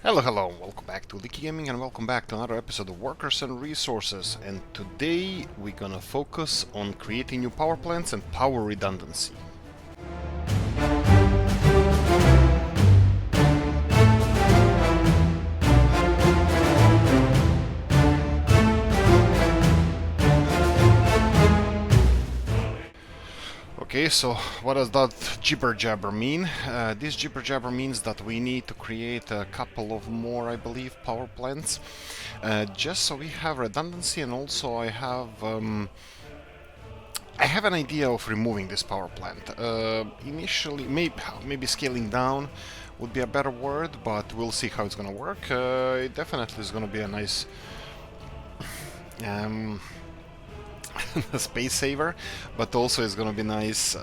Hello, welcome back to Oolykee Gaming and welcome back to another episode of Workers and Resources. And today we're gonna focus on creating new power plants and power redundancy. Okay, so what does that jibber jabber mean? This jibber jabber means that we need to create a couple of more, I believe, power plants, just so we have redundancy, and also I have an idea of removing this power plant. Initially, maybe scaling down would be a better word, but we'll see how it's gonna work. It definitely is gonna be a nice space saver, but also it's gonna be nice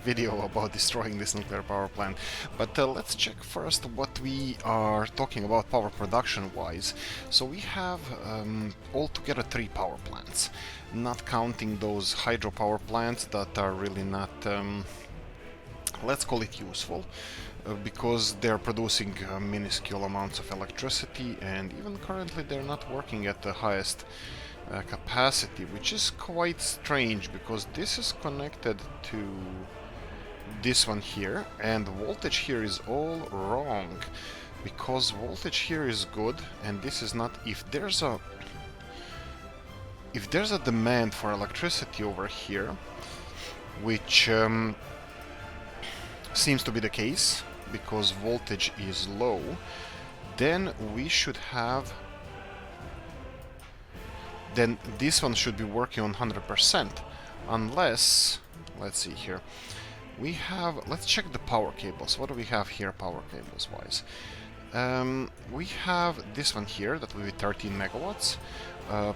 video about destroying this nuclear power plant. But let's check first what we are talking about power production wise. So we have altogether 3 power plants, not counting those hydropower plants that are really not, let's call it useful, because they're producing minuscule amounts of electricity, and even currently they're not working at the highest capacity, which is quite strange because this is connected to this one here, and the voltage here is all wrong, because voltage here is good and this is not. If there's a demand for electricity over here, which seems to be the case because voltage is low, then we should have then this one should be working on 100%, unless, let's see here, we have, let's check the power cables. What do we have here power cables wise? We have this one here that will be 13 megawatts.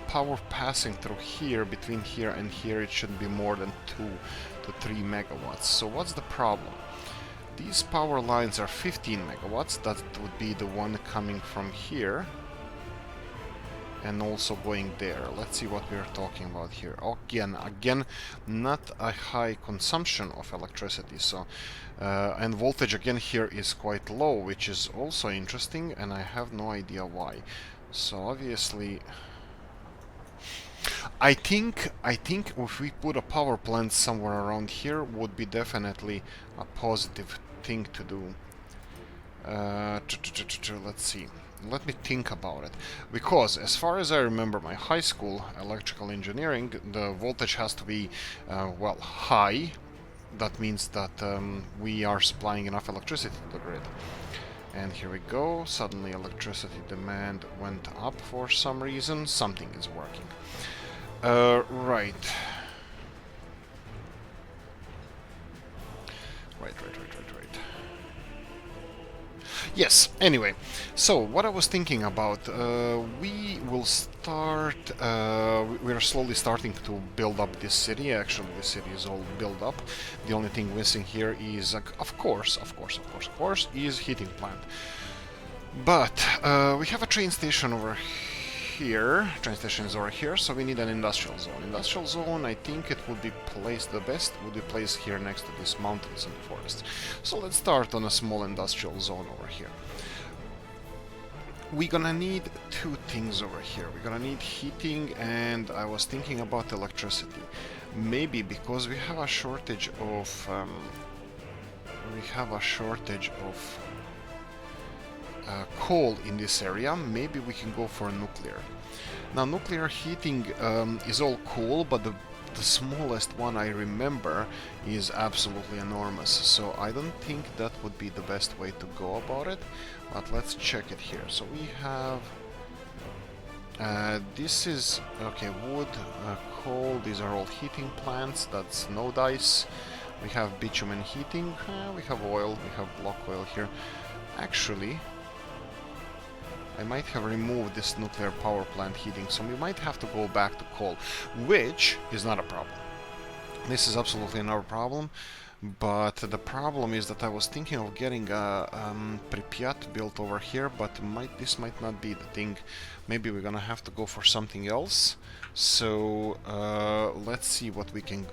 Power passing through here, between here and here, it shouldn't be more than 2 to 3 megawatts. So what's the problem? These power lines are 15 megawatts, that would be the one coming from here and also going there. Let's see what we're talking about here. Again, not a high consumption of electricity, so and voltage again here is quite low, which is also interesting, and I have no idea why. So obviously, I think if we put a power plant somewhere around here would be definitely a positive thing to do. Let's see. Let me think about it, because as far as I remember my high school electrical engineering, the voltage has to be well, high. That means that we are supplying enough electricity to the grid. And here we go, suddenly electricity demand went up for some reason. Something is working. Right. Yes, anyway, so what I was thinking about, we will start, we are slowly starting to build up this city. Actually, the city is all built up. The only thing missing here is, of course, is heating plant. But we have a train station over here. Train station is over here, so we need an industrial zone. Industrial zone, I think it would be placed, the best would be placed here next to these mountains and forests. So let's start on a small industrial zone over here. We're gonna need 2 things over here. We're gonna need heating, and I was thinking about electricity. Maybe because we have a shortage of coal in this area, maybe we can go for nuclear. Now, nuclear heating is all cool, but the smallest one I remember is absolutely enormous, so I don't think that would be the best way to go about it, but let's check it here. So we have this is okay, wood, coal, these are all heating plants. That's no dice. We have bitumen heating, we have oil, we have block oil here. Actually, I might have removed this nuclear power plant heating, so we might have to go back to coal, which is not a problem. This is absolutely not a problem, but the problem is that I was thinking of getting a Pripyat built over here, but this might not be the thing. Maybe we're gonna have to go for something else. So let's see what we can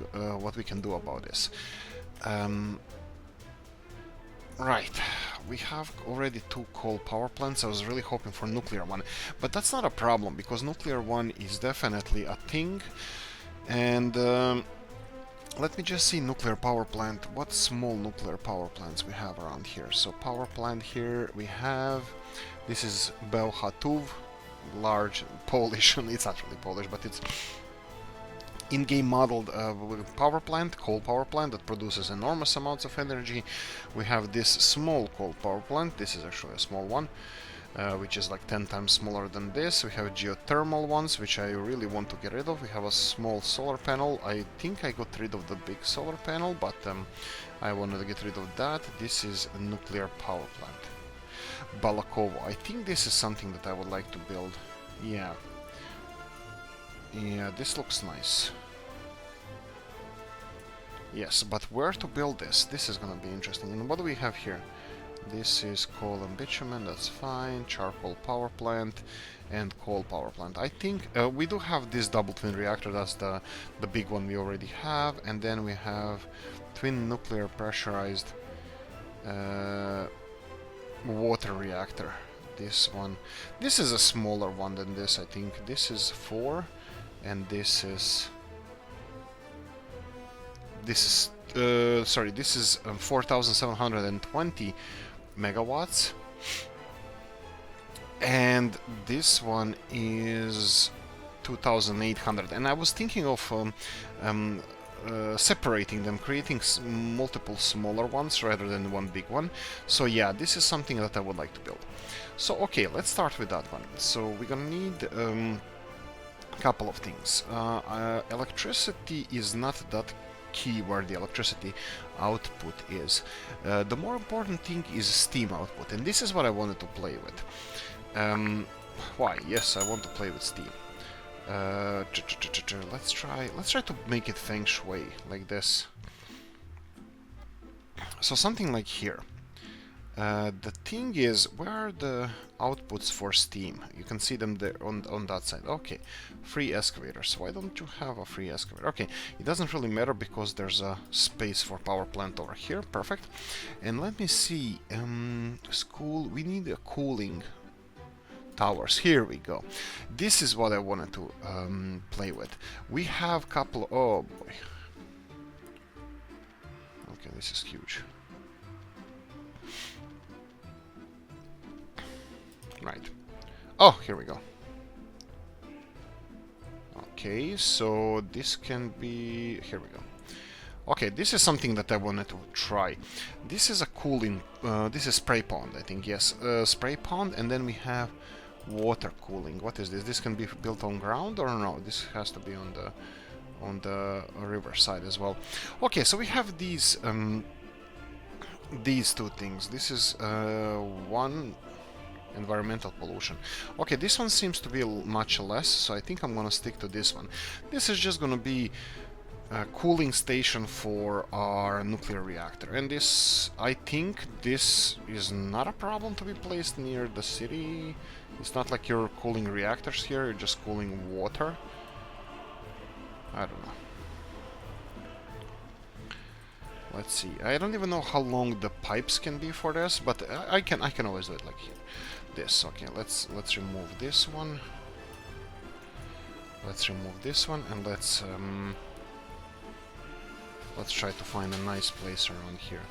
do about this. Right, we have already 2 coal power plants. I was really hoping for nuclear one, but that's not a problem because nuclear one is definitely a thing. And let me just see nuclear power plant. What small nuclear power plants we have around here? So power plant here we have. This is Bełchatów, large Polish. It's not really Polish, but it's in-game modeled power plant, coal power plant that produces enormous amounts of energy. We have this small coal power plant. This is actually a small one, which is like 10 times smaller than this. We have geothermal ones, which I really want to get rid of. We have a small solar panel. I think I got rid of the big solar panel, but I wanted to get rid of that. This is a nuclear power plant. Balakov. I think this is something that I would like to build. Yeah. Yeah, this looks nice. Yes, but where to build this? This is gonna be interesting. And what do we have here? This is coal and bitumen, that's fine. Charcoal power plant and coal power plant. I think we do have this double twin reactor, that's the big one we already have. And then we have twin nuclear pressurized water reactor. This one. This is a smaller one than this, I think. This is 4. And this is 4,720 megawatts, and this one is 2,800. And I was thinking of separating them, creating multiple smaller ones rather than one big one. So yeah, this is something that I would like to build. So okay, let's start with that one. So we're gonna need couple of things. Electricity is not that key where the electricity output is. The more important thing is steam output, and this is what I wanted to play with. Why? Yes, I want to play with steam. Let's try to make it feng shui like this. So something like here. The thing is, where are the outputs for steam? You can see them there on that side. Okay, free excavators. Why don't you have a free excavator? Okay, it doesn't really matter because there's a space for power plant over here. Perfect. And let me see. School. We need a cooling towers. Here we go. This is what I wanted to play with. We have couple. Oh boy. Okay, this is huge. Right. Oh, here we go. Okay, so this can be... Here we go. Okay, this is something that I wanted to try. This is a cooling... this is spray pond, I think, yes. Spray pond, and then we have water cooling. What is this? This can be built on ground or no? This has to be on the river side as well. Okay, so we have these two things. This is one... environmental pollution. Okay, this one seems to be much less, so I think I'm gonna stick to this one. This is just gonna be a cooling station for our nuclear reactor, and this, I think this is not a problem to be placed near the city. It's not like you're cooling reactors here, you're just cooling water. I don't know. Let's see. I don't even know how long the pipes can be for this, but I can always do it like here. This. Okay, let's remove this one. Let's remove this one, and let's try to find a nice place around here.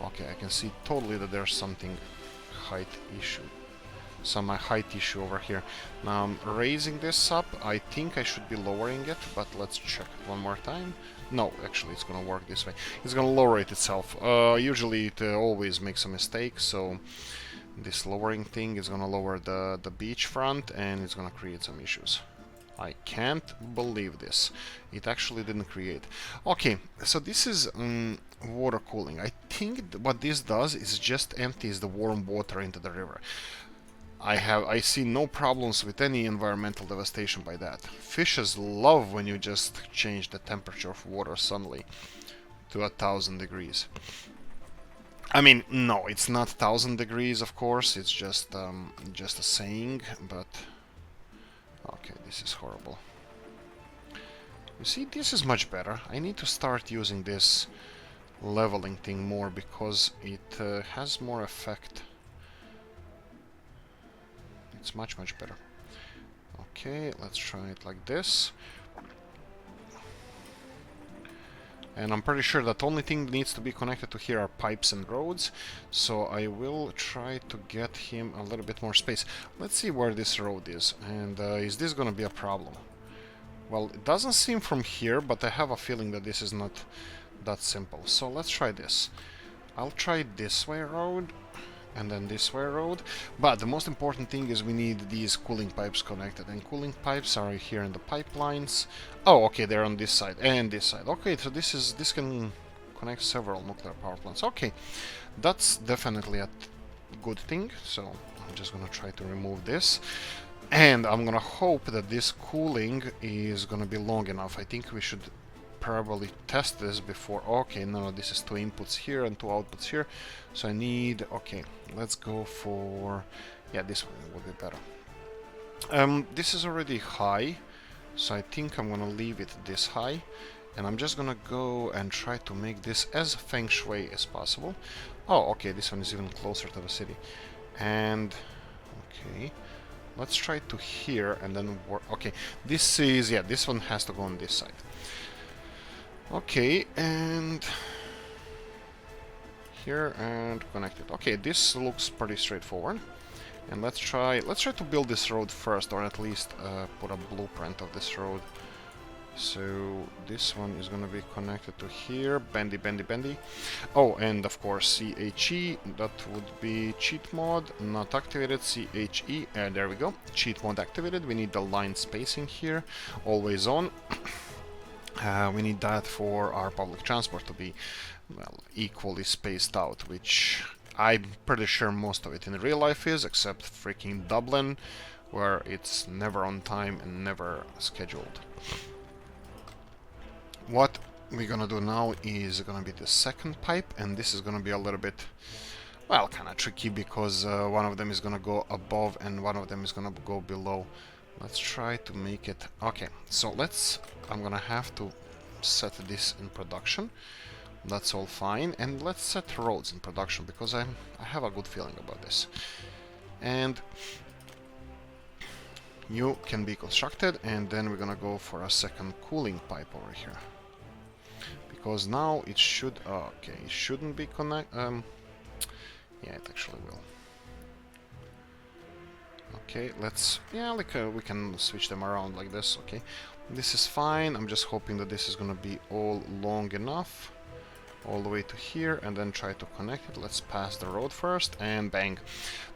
Okay, I can see totally that there's something height issue. Some height issue over here. Now I'm raising this up. I think I should be lowering it, but let's check it one more time. No, actually it's gonna work this way. It's gonna lower it itself. Usually it always makes a mistake, so this lowering thing is gonna lower the beach front, and it's gonna create some issues. I can't believe this. It actually didn't create. Okay, so this is water cooling. I think what this does is just empties the warm water into the river. I see no problems with any environmental devastation by that. Fishes love when you just change the temperature of water suddenly to 1,000 degrees. I mean, no, it's not 1,000 degrees, of course. It's just a saying, but okay, this is horrible. You see, this is much better. I need to start using this leveling thing more because it has more effect. It's much better. Okay, let's try it like this. And I'm pretty sure that the only thing that needs to be connected to here are pipes and roads. So I will try to get him a little bit more space. Let's see where this road is. And is this gonna be a problem? Well, it doesn't seem from here, but I have a feeling that this is not that simple. So let's try this. I'll try this way road, and then this way road. But the most important thing is we need these cooling pipes connected. And cooling pipes are here in the pipelines. Oh, okay, they're on this side and this side. Okay, so this can connect several nuclear power plants. Okay, that's definitely a good thing. So I'm just gonna try to remove this. And I'm gonna hope that this cooling is gonna be long enough. I think we should probably test this before. Okay, no, this is 2 inputs here and 2 outputs here. So I need... Okay, let's go for... Yeah, this one would be better. This is already high, so I think I'm gonna leave it this high. And I'm just gonna go and try to make this as feng shui as possible. Oh, okay, this one is even closer to the city. And... Okay... Let's try to here and then work. Okay, this is... Yeah, this one has to go on this side. Okay, and... Here and connect it. Okay, this looks pretty straightforward. And let's try to build this road first, or at least put a blueprint of this road. So this one is gonna be connected to here, bendy. Oh, and of course CHE, that would be cheat mode, not activated, CHE, and there we go, cheat mode activated. We need the line spacing here, always on. We need that for our public transport to be, well, equally spaced out, which I'm pretty sure most of it in real life is, except freaking Dublin, where it's never on time and never scheduled. What we're gonna do now is gonna be the second pipe, and this is gonna be a little bit, well, kind of tricky because one of them is gonna go above and one of them is gonna go below. Let's try to make it... Okay, so I'm gonna have to set this in production. That's all fine, and let's set roads in production because I have a good feeling about this. And you can be constructed, and then we're gonna go for a second cooling pipe over here. Because now it should... Okay, it shouldn't be yeah, it actually will. Okay, let's... Yeah, like we can switch them around like this, okay. This is fine, I'm just hoping that this is gonna be all long enough. All the way to here, and then try to connect it. Let's pass the road first, and bang.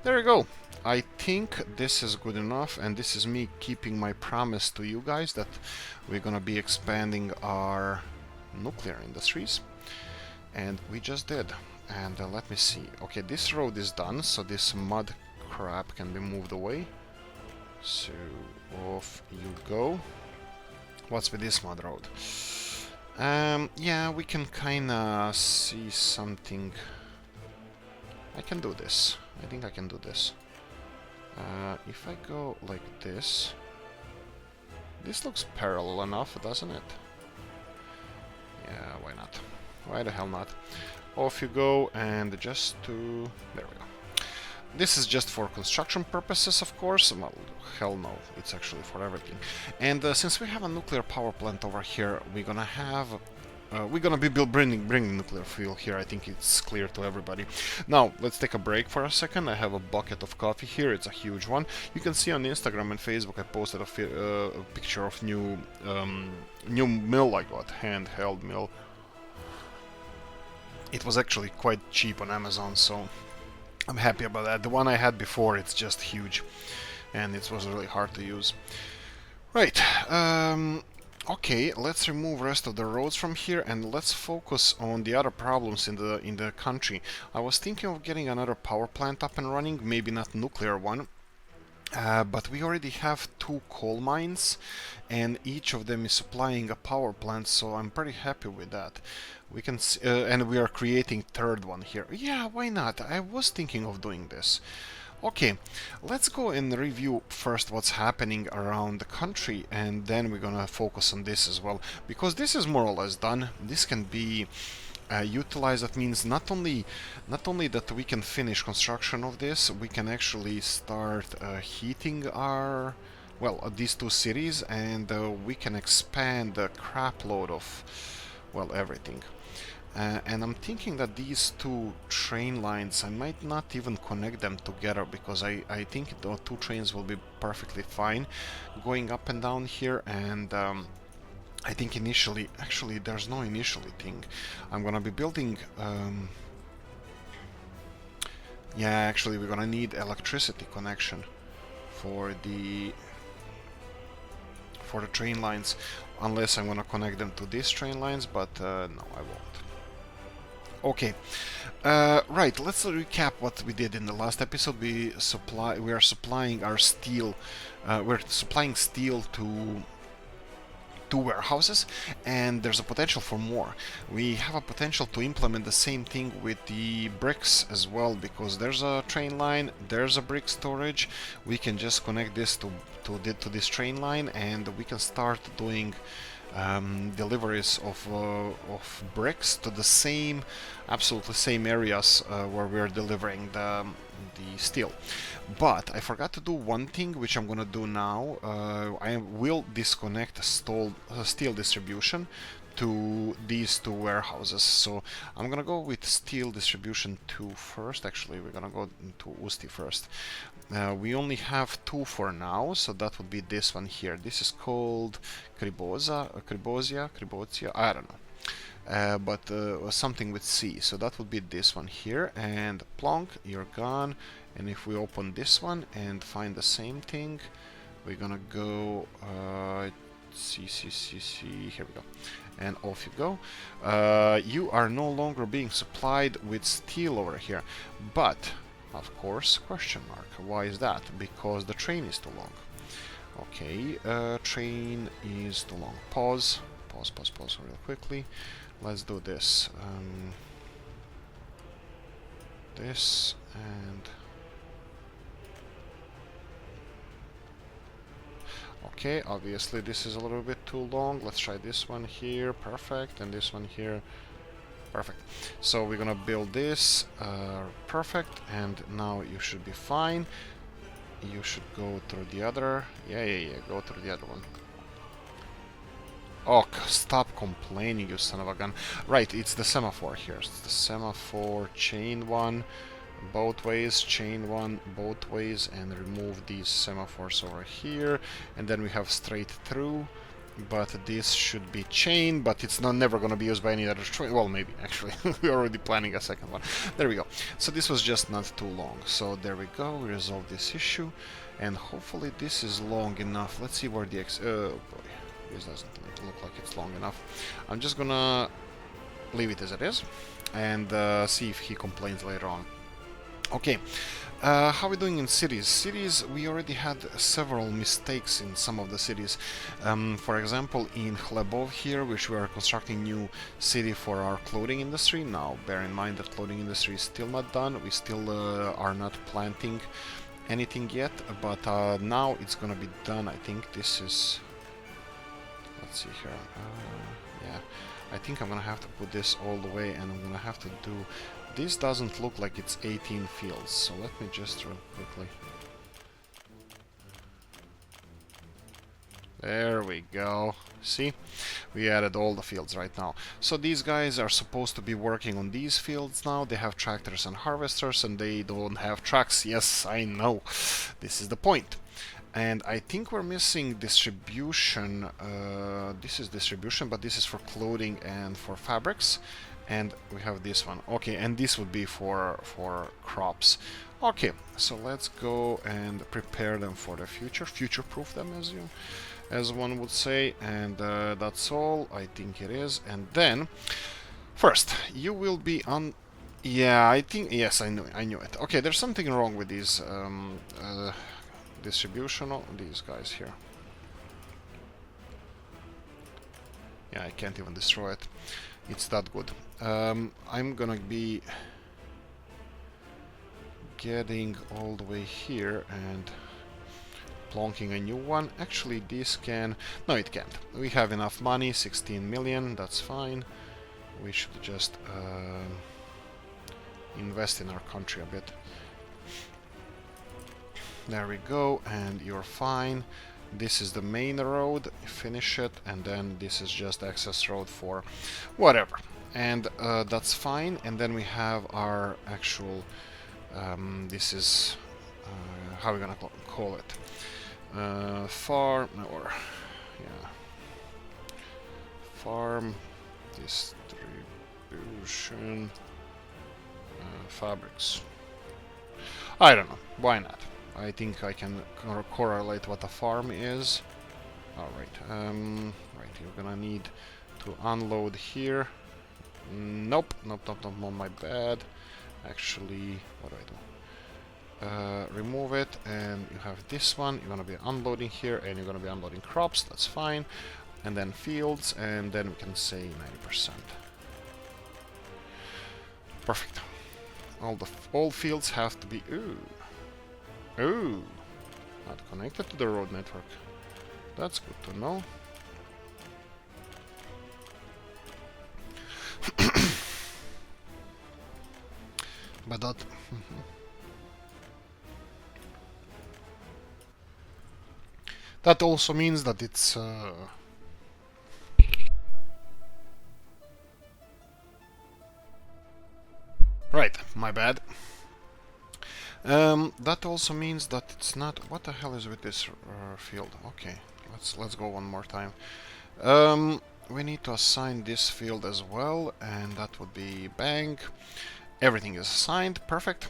There you go. I think this is good enough, and this is me keeping my promise to you guys that we're gonna be expanding our nuclear industries. And we just did. And let me see. Okay, this road is done, so this mud crap can be moved away. So, off you go. What's with this mud road? Yeah, we can kinda see something. I can do this. I think I can do this. If I go like this... This looks parallel enough, doesn't it? Yeah, why not? Why the hell not? Off you go, and just to... There we go. This is just for construction purposes, of course. Well, hell no, it's actually for everything. And since we have a nuclear power plant over here, we're gonna have... we're gonna be bringing nuclear fuel here. I think it's clear to everybody. Now, let's take a break for a second. I have a bucket of coffee here. It's a huge one. You can see on Instagram and Facebook I posted a picture of new mill I got, handheld mill. It was actually quite cheap on Amazon, so I'm happy about that. The one I had before, it's just huge, and it was really hard to use. Right, okay, let's remove rest of the roads from here, and let's focus on the other problems in the country. I was thinking of getting another power plant up and running, maybe not nuclear one. But we already have 2 coal mines, and each of them is supplying a power plant, so I'm pretty happy with that. We can and we are creating third one here. Yeah, why not? I was thinking of doing this. Okay, let's go and review first what's happening around the country, and then we're gonna focus on this as well, because this is more or less done. This can be utilize. That means not only that we can finish construction of this, we can actually start heating our these two cities, and we can expand a crap load of everything. And I'm thinking that these two train lines, I might not even connect them together, because I think the two trains will be perfectly fine going up and down here. And I think initially, actually there's no initially thing. I'm gonna be building yeah, actually we're gonna need electricity connection for the train lines, unless I'm gonna connect them to these train lines, but no, I won't. Okay, right, let's recap what we did in the last episode. We are supplying our steel, we're supplying steel to two warehouses, and there's a potential for more. We have a potential to implement the same thing with the bricks as well, because there's a train line, there's a brick storage. We can just connect this to this train line, and we can start doing deliveries of bricks to the same, absolutely same areas where we're delivering the steel. But I forgot to do one thing, which I'm gonna do now. I will disconnect steel distribution to these two warehouses. So I'm gonna go with steel distribution 2 first. Actually, we're gonna go to Usti first. We only have 2 for now, so that would be this one here. This is called Kribozia, I don't know. But something with C, so that would be this one here. And plonk, you're gone. And if we open this one and find the same thing, we're gonna go C, here we go, and off you go. You are no longer being supplied with steel over here, but of course, question mark. Why is that? Because the train is too long. Okay, train is too long. Pause real quickly. Let's do this. This and okay, obviously this is a little bit too long. Let's try this one here, perfect, and this one here, perfect. So we're gonna build this, perfect, and now you should be fine. You should go through the other, yeah, go through the other one. Oh, stop complaining, you son of a gun. Right, it's the semaphore here. It's the semaphore, chain one, both ways, chain one, both ways, and remove these semaphores over here. And then we have straight through, but this should be chain, but it's never going to be used by any other train. Well, maybe, actually. We're already planning a second one. There we go. So this was just not too long. So there we go, we resolved this issue. And hopefully this is long enough. Let's see where the oh boy. This doesn't look like it's long enough. I'm just gonna leave it as it is and see if he complains later on. Okay, how are we doing in cities? Cities, we already had several mistakes in some of the cities. For example, in Chlebov here, which we are constructing new city for our clothing industry. Now, bear in mind that clothing industry is still not done. We still are not planting anything yet, but now it's gonna be done. I think this is... Let's see here. Yeah, I think I'm gonna have to put this all the way, and I'm gonna have to do... This doesn't look like it's 18 fields, so let me just real quickly... There we go. See? We added all the fields right now. So these guys are supposed to be working on these fields now. They have tractors and harvesters, and they don't have trucks. Yes, I know. This is the point. And I think we're missing distribution. This is distribution, but this is for clothing and for fabrics. And we have this one. Okay, and this would be for crops. Okay, so let's go and prepare them for the future. Future-proof them, as one would say. And that's all. I think it is. And then, first, you will be on... Yeah, I think... Yes, I knew it. Okay, there's something wrong with these... distributional, these guys here. Yeah, I can't even destroy it. It's that good. I'm gonna be getting all the way here and plonking a new one. Actually, this can... No, it can't. We have enough money, 16 million, that's fine. we should just invest in our country a bit. There we go, and you're fine. This is the main road, finish it, and then this is just access road for whatever. And that's fine, and then we have our actual, this is, how are we gonna call it? Farm, or, yeah, farm, distribution, fabrics. I don't know, why not? I think I can correlate what a farm is. Alright, right, you're gonna need to unload here. Nope, my bad. Actually, what do? Remove it, and you have this one. You're gonna be unloading here, and you're gonna be unloading crops, that's fine. And then fields, and then we can say 90%. Perfect. All fields have to be... Ooh, not connected to the road network. That's good to know. But that... that also means that it's... Right, my bad. That also means that it's not... What the hell is with this field? Okay, let's go one more time. We need to assign this field as well, and that would be bank. Everything is assigned, perfect.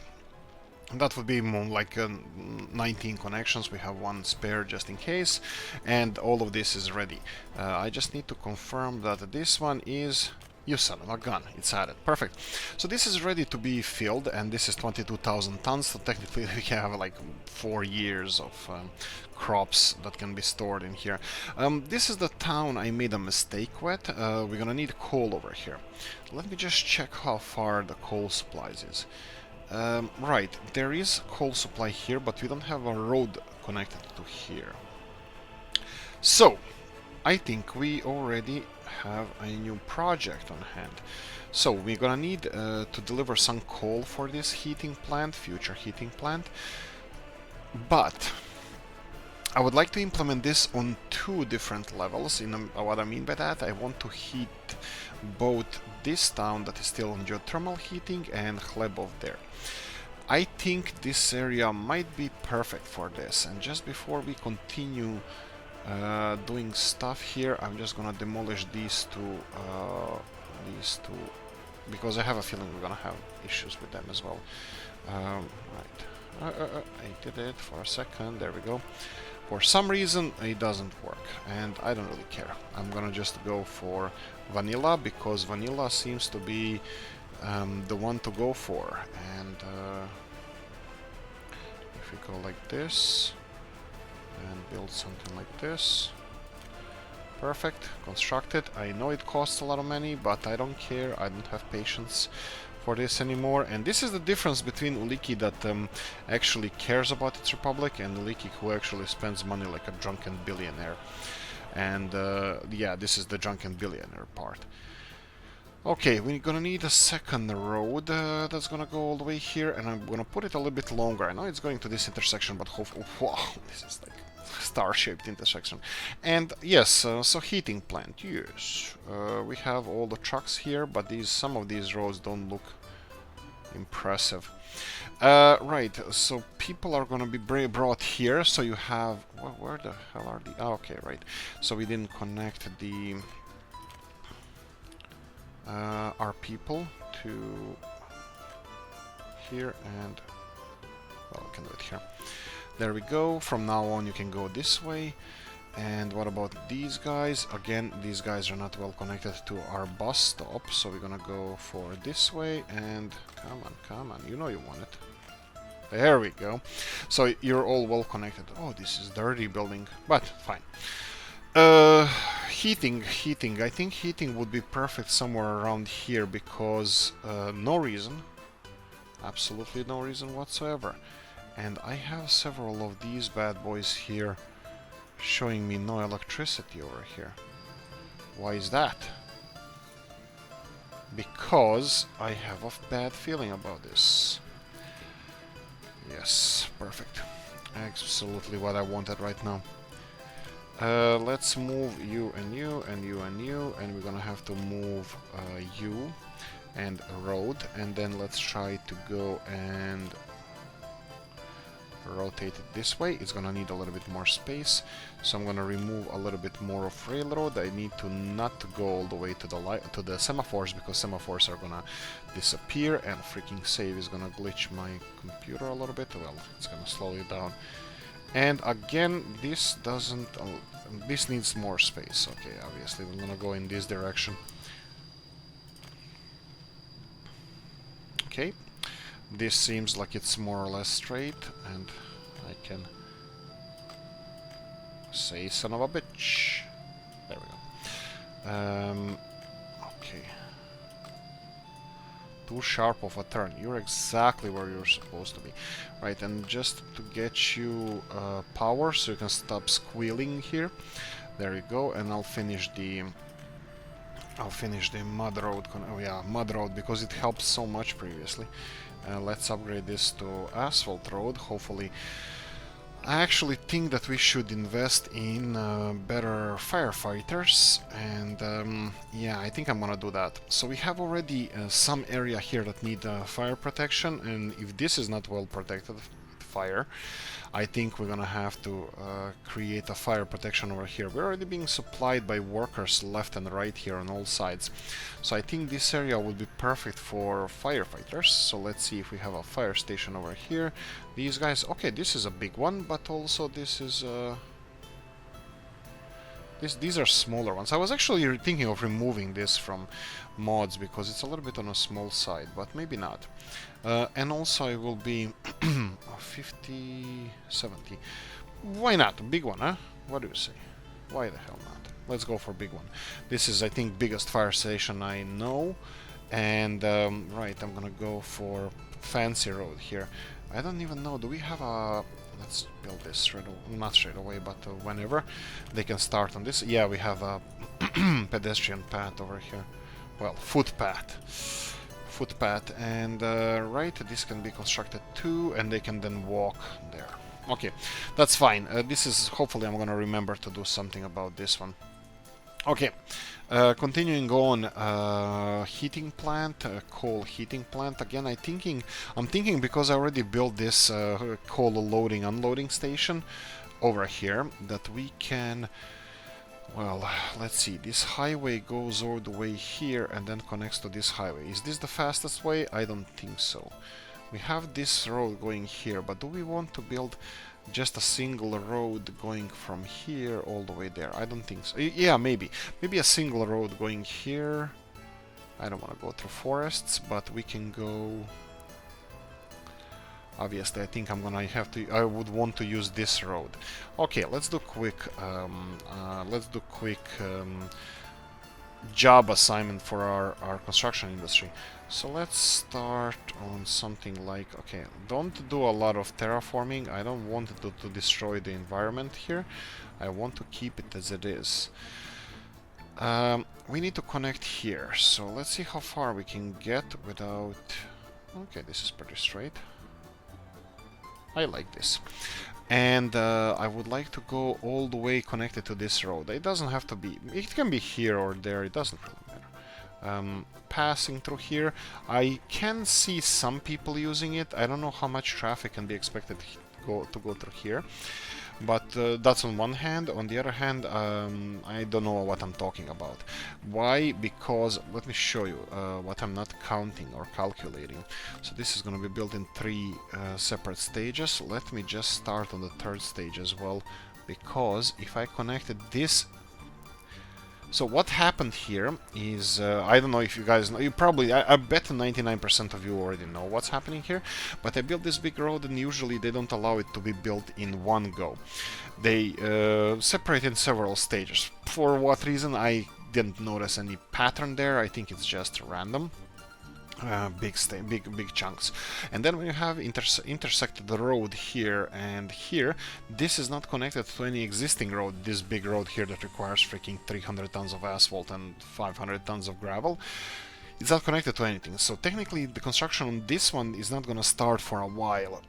That would be more like 19 connections. We have one spare just in case, and all of this is ready. I just need to confirm that this one is... You son of a gun, it's added. Perfect. So this is ready to be filled, and this is 22,000 tons, so technically we have like 4 years of crops that can be stored in here. This is the town I made a mistake with. We're gonna need coal over here. Let me just check how far the coal supplies is. Right, there is coal supply here, but we don't have a road connected to here. So, I think we already have a new project on hand. So we're gonna need to deliver some coal for this heating plant, future heating plant. But I would like to implement this on 2 different levels. What I mean by that, I want to heat both this town that is still on geothermal heating and Chlebov there. I think this area might be perfect for this, and just before we continue doing stuff here, I'm just gonna demolish these two, because I have a feeling we're gonna have issues with them as well. Right, I did it for a second, there we go. For some reason it doesn't work, and I don't really care. I'm gonna just go for vanilla, because vanilla seems to be the one to go for. And if we go like this and build something like this, perfect, construct it. I know it costs a lot of money, but I don't care. I don't have patience for this anymore. And this is the difference between Oolykee that actually cares about its republic, and Oolykee who actually spends money like a drunken billionaire. And yeah, this is the drunken billionaire part. Okay, we're gonna need a second road that's gonna go all the way here, and I'm gonna put it a little bit longer. I know it's going to this intersection, but hopefully... Wow, this is like star-shaped intersection. And yes, so heating plant, yes. We have all the trucks here, but some of these roads don't look impressive. Right, so people are gonna be brought here, so you have... Where the hell are the... Oh, okay, right. So we didn't connect the... our people to here, and... Well, I can do it here. There we go. From now on you can go this way. And what about these guys? Again, these guys are not well connected to our bus stop, so we're gonna go for this way, and come on, you know you want it. There we go. So you're all well connected. Oh, this is dirty building, but fine. Heating. I think heating would be perfect somewhere around here, because no reason, absolutely no reason whatsoever. And I have several of these bad boys here showing me no electricity over here. Why is that? because I have a bad feeling about this. Yes, perfect. Absolutely what I wanted right now. Let's move you and you and you and you, and we're gonna have to move you and road, and then let's try to go and rotate it this way. It's gonna need a little bit more space, so I'm gonna remove a little bit more of railroad. I need to not to go all the way to the light, to the semaphores, because semaphores are gonna disappear, and freaking save is gonna glitch my computer a little bit. Well, it's gonna slow it down. And again, this doesn't. This needs more space. Okay, obviously we're gonna go in this direction. Okay. This seems like it's more or less straight, and I can say son of a bitch. There we go. Okay. Too sharp of a turn. You're exactly where you're supposed to be. Right, and just to get you power so you can stop squealing here. There you go, and I'll finish the mud road. Oh yeah, mud road, because it helped so much previously. Let's upgrade this to asphalt road. Hopefully, I actually think that we should invest in better firefighters, and yeah, I think I'm gonna do that. So we have already some area here that need fire protection, and if this is not well protected fire, I think we're gonna have to create a fire protection over here. We're already being supplied by workers left and right here on all sides, so I think this area would be perfect for firefighters. So let's see if we have a fire station over here. These guys, okay, this is a big one, but also this is these are smaller ones. I was actually thinking of removing this from mods because it's a little bit on a small side, but maybe not. And also it will be 50, 70. Why not? A big one, huh? What do you say? Why the hell not? Let's go for a big one. This is, I think, biggest fire station I know. And, right, I'm gonna go for fancy road here. I don't even know, do we have a... Let's build this straight away, not straight away, but whenever they can start on this. Yeah, we have a pedestrian path over here. Well, footpath, and right, this can be constructed too, and they can then walk there. Okay, that's fine. This is, hopefully I'm gonna remember to do something about this one. Okay, continuing on, heating plant, coal heating plant. Again, I'm thinking because I already built this coal loading unloading station over here that we can. Well, let's see. This highway goes all the way here and then connects to this highway. Is this the fastest way? I don't think so. We have this road going here, but do we want to build just a single road going from here all the way there? I don't think so. Yeah, maybe a single road going here. I don't want to go through forests, but we can go. Obviously, I think I would want to use this road. Okay, let's do quick job assignment for our construction industry. So let's start on something like, okay, don't do a lot of terraforming. I don't want it to destroy the environment here. I want to keep it as it is. We need to connect here, so let's see how far we can get without... Okay, this is pretty straight. I like this. And I would like to go all the way connected to this road. It doesn't have to be... It can be here or there, it doesn't really matter. Passing through here, I can see some people using it. I don't know how much traffic can be expected to go through here. But that's on one hand. On the other hand, I don't know what I'm talking about. Why? Because, let me show you what I'm not counting or calculating. So this is going to be built in 3 separate stages. Let me just start on the 3rd stage as well, because if I connected this... So what happened here is, I don't know if you guys know, I bet 99% of you already know what's happening here, but I built this big road and usually they don't allow it to be built in one go. They separate in several stages. For what reason, I didn't notice any pattern there. I think it's just random. Big chunks. And then when you have intersected the road here and here, this is not connected to any existing road, this big road here that requires freaking 300 tons of asphalt and 500 tons of gravel. it's not connected to anything. So technically the construction on this one is not gonna start for a while.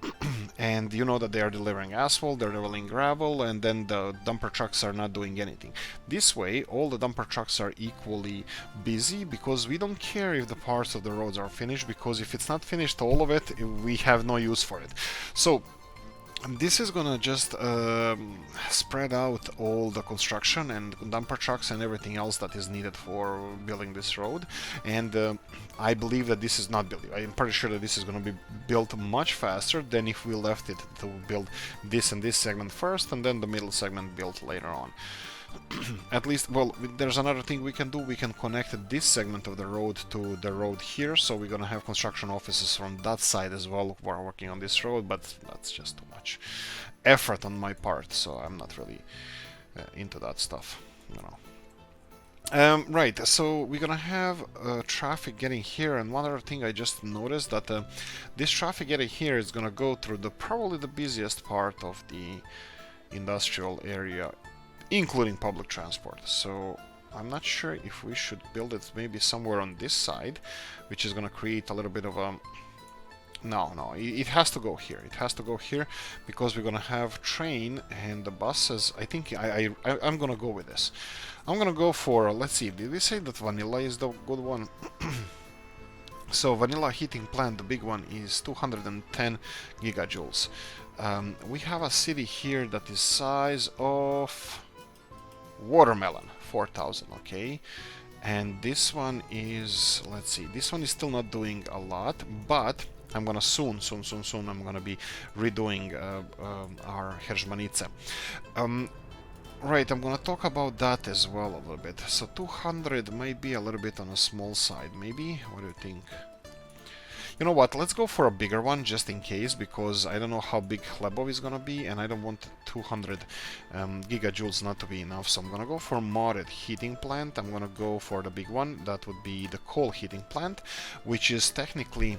And you know that they are delivering asphalt, they're delivering gravel, and then the dumper trucks are not doing anything. This way, all the dumper trucks are equally busy, because we don't care if the parts of the roads are finished, because if it's not finished, all of it, we have no use for it. So this is gonna just spread out all the construction and dumper trucks and everything else that is needed for building this road. And I believe that this is not built. I'm pretty sure that this is gonna be built much faster than if we left it to build this and this segment first, and then the middle segment built later on. At least, well, there's another thing we can do. We can connect this segment of the road to the road here, so we're gonna have construction offices from that side as well who are working on this road, but that's just too much effort on my part, so I'm not really into that stuff, you know. Right, so we're gonna have traffic getting here, and one other thing I just noticed that this traffic getting here is gonna go through probably the busiest part of the industrial area, including public transport. So I'm not sure if we should build it maybe somewhere on this side, which is going to create a little bit of a... No, it has to go here. It has to go here, because we're going to have train and the buses. I think I'm going to go with this. I'm going to go for, let's see, did we say that vanilla is the good one? So vanilla heating plant, the big one, is 210 gigajoules. We have a city here that is size of watermelon, 4000, okay. And this one is, let's see, this one is still not doing a lot, but I'm gonna soon I'm gonna be redoing our Herzmanice. Right, I'm gonna talk about that as well a little bit. So 200 might be a little bit on a small side, maybe. What do you think? You know what, let's go for a bigger one just in case, because I don't know how big Chlebov is gonna be, and I don't want 200 gigajoules not to be enough, so I'm gonna go for modded heating plant. I'm gonna go for the big one, that would be the coal heating plant, which is technically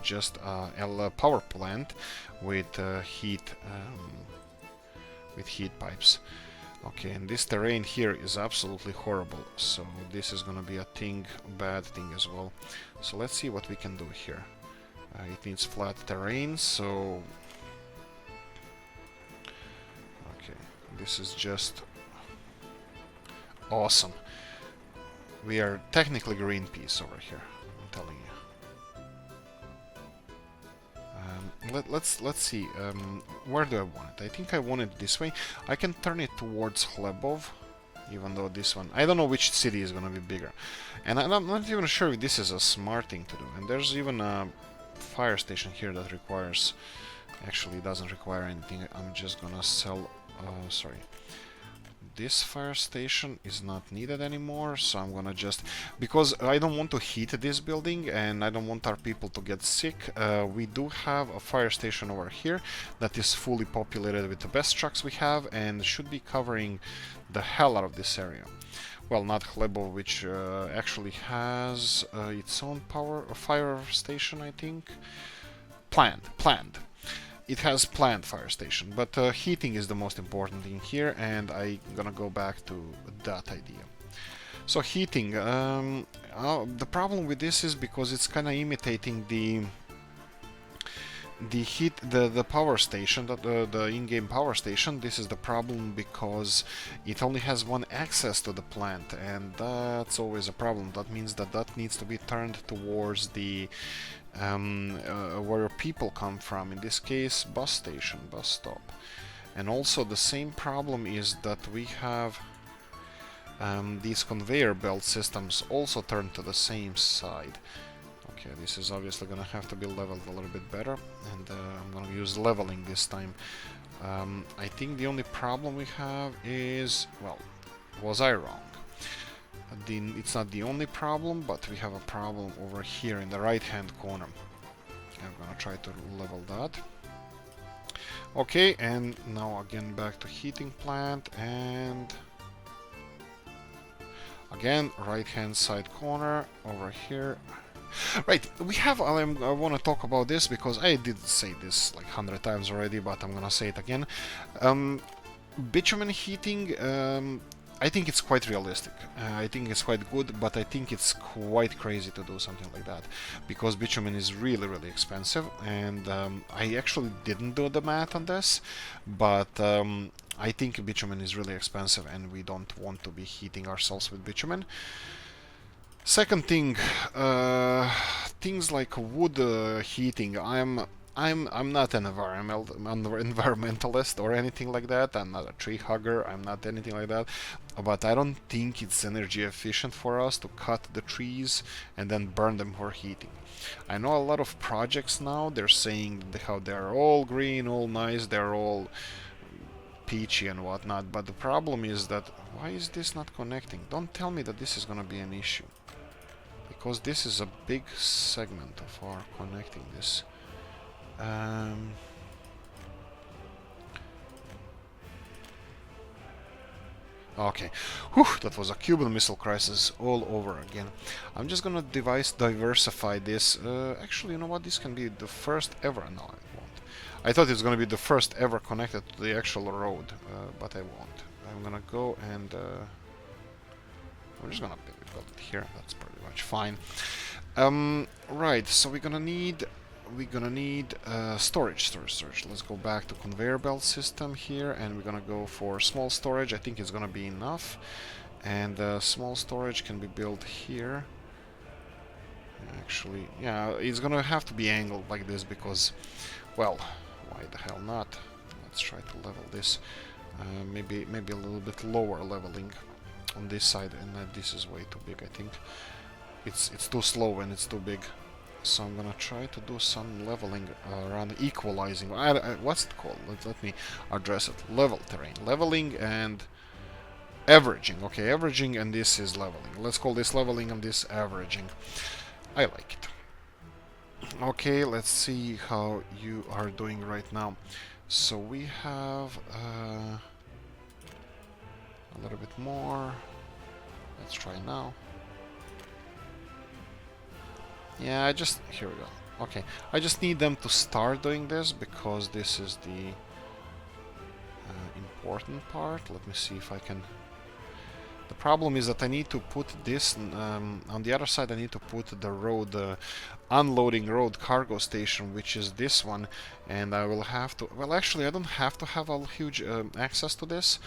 just a power plant with heat pipes. Okay, and this terrain here is absolutely horrible, so this is gonna be a bad thing as well. So let's see what we can do here. It needs flat terrain, so... Okay, this is just awesome. We are technically Greenpeace over here, I'm telling you. Let's see, where do I want it? I think I want it this way. I can turn it towards Chlebov, even though this one... I don't know which city is going to be bigger. And I'm not even sure if this is a smart thing to do. And there's even a fire station here that requires... Actually, it doesn't require anything. I'm just going to sell... sorry. This fire station is not needed anymore, so I'm gonna just... Because I don't want to heat this building and I don't want our people to get sick, we do have a fire station over here that is fully populated with the best trucks we have and should be covering the hell out of this area. Well, not Chlebov, which actually has its own fire station, I think. Planned. It has planned fire station, but heating is the most important thing here, and I'm gonna go back to that idea. So heating, the problem with this is because it's kind of imitating the power station, the in-game power station. This is the problem because it only has one access to the plant, and that's always a problem. That means that needs to be turned towards the where people come from, in this case bus stop. And also the same problem is that we have these conveyor belt systems also turned to the same side. Okay, this is obviously gonna have to be leveled a little bit better, and I'm gonna use leveling this time. I think the only problem we have is, well, was I wrong? It's not the only problem, but we have a problem over here in the right hand corner. I'm gonna try to level that. Okay, and now again back to heating plant, and again right hand side corner over here. Right, we have, I want to talk about this because I did say this like 100 times already, but I'm gonna say it again. Bitumen heating, I think it's quite realistic. I think it's quite good, but I think it's quite crazy to do something like that, because bitumen is really, really expensive, and I actually didn't do the math on this, but I think bitumen is really expensive, and we don't want to be heating ourselves with bitumen. Second thing, things like wood heating. I'm not an environmentalist or anything like that. I'm not a tree hugger. I'm not anything like that. But I don't think it's energy efficient for us to cut the trees and then burn them for heating. I know a lot of projects now, they're saying how they're all green, all nice, they're all peachy and whatnot. But the problem is that, why is this not connecting? Don't tell me that this is gonna be an issue, because this is a big segment of our connecting this. Okay, whew, that was a Cuban Missile Crisis all over again. I'm just gonna diversify this. Actually, you know what? This can be the first ever. No, I won't. I thought it was gonna be the first ever connected to the actual road, but I won't. I'm gonna go and we're just gonna build it here. That's pretty much fine. Right. So we're gonna need storage. Let's go back to conveyor belt system here, and we're gonna go for small storage. I think it's gonna be enough, and small storage can be built here. Actually, yeah, it's gonna have to be angled like this because, well, why the hell not? Let's try to level this. Maybe a little bit lower leveling on this side, and this is way too big. I think it's too slow and it's too big. So I'm gonna try to do some leveling around equalizing. What's it called? Let me address it. Level terrain, leveling and averaging. Okay, averaging, and this is leveling. Let's call this leveling and this averaging. I like it. Okay, let's see how you are doing right now. So we have a little bit more. Let's try now. Yeah, here we go. Okay, I just need them to start doing this because this is the important part. Let me see if I can. The problem is that I need to put this on the other side. I need to put the road, unloading road cargo station, which is this one, and I will have to. Well, actually, I don't have to have a huge access to this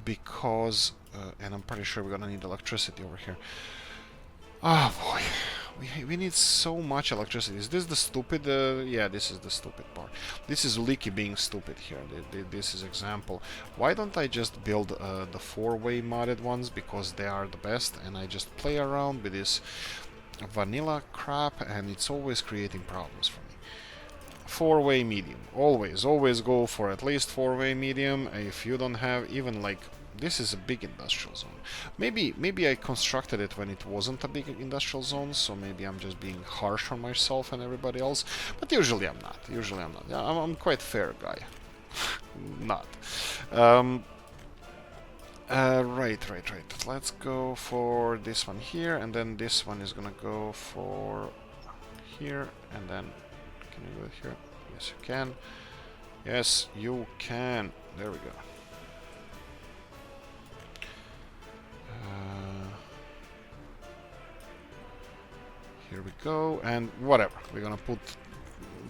because, and I'm pretty sure we're gonna need electricity over here. Oh boy. We need so much electricity. Is this the stupid? Yeah, this is the stupid part. This is Oolykee being stupid here. This is example. Why don't I just build the 4-way modded ones, because they are the best, and I just play around with this vanilla crap, and it's always creating problems for me. 4-way medium. Always go for at least 4-way medium. If you don't have even like... This is a big industrial zone. Maybe I constructed it when it wasn't a big industrial zone, so maybe I'm just being harsh on myself and everybody else. But usually I'm not. Yeah, I'm quite fair guy. Not. Right. Let's go for this one here, and then this one is gonna go for here, and then can you go here? Yes, you can. Yes, you can. There we go. Here we go, and whatever. We're gonna put